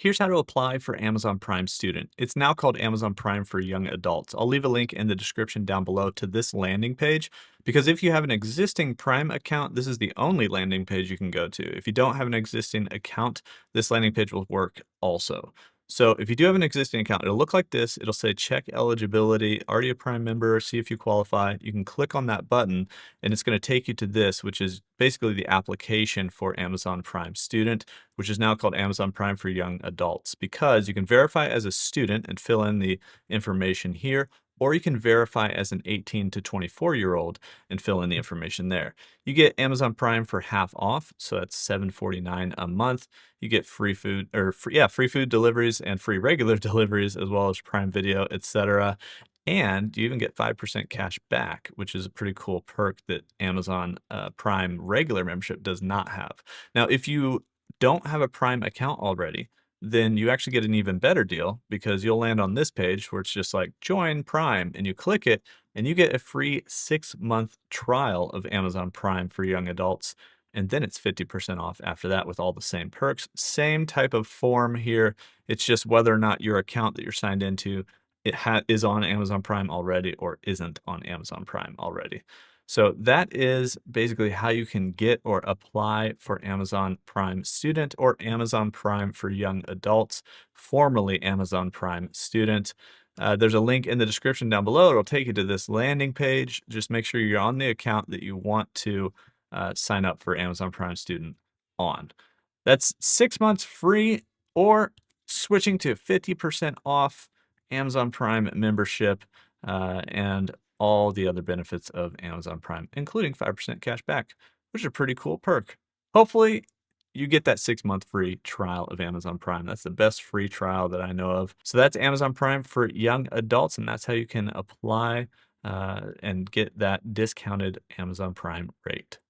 Here's how to apply for Amazon Prime Student. It's now called Amazon Prime for Young Adults. I'll leave a link in the description down below to this landing page because if you have an existing Prime account, this is the only landing page you can go to. If you don't have an existing account, this landing page will work also. So if you do have an existing account, it'll look like this. It'll say check eligibility, are you a Prime member, see if you qualify. You can click on that button and it's going to take you to this, which is basically the application for Amazon Prime Student, which is now called Amazon Prime for Young Adults, because you can verify as a student and fill in the information here, or you can verify as an 18 to 24-year-old and fill in the information there. You get Amazon Prime for half off, so that's $7.49 a month. You get free food or free food deliveries and free regular deliveries, as well as Prime Video, etc. And you even get 5% cash back, which is a pretty cool perk that Amazon Prime regular membership does not have. Now, if you don't have a Prime account already, then you actually get an even better deal because you'll land on this page where it's just like join Prime and you click it and you get a free 6-month trial of Amazon Prime for young adults. And then it's 50% off after that with all the same perks. Same type of form here. It's just whether or not your account that you're signed into is on Amazon Prime already or isn't on Amazon Prime already. So that is basically how you can get or apply for Amazon Prime Student or Amazon Prime for Young Adults, formerly Amazon Prime Student. There's a link in the description down below. It'll take you to this landing page. Just make sure you're on the account that you want to sign up for Amazon Prime Student on. That's 6 months free or switching to 50% off Amazon Prime membership and all the other benefits of Amazon Prime, including 5% cash back, which is a pretty cool perk. Hopefully, you get that 6-month free trial of Amazon Prime. That's the best free trial that I know of. So that's Amazon Prime for young adults, and that's how you can apply and get that discounted Amazon Prime rate.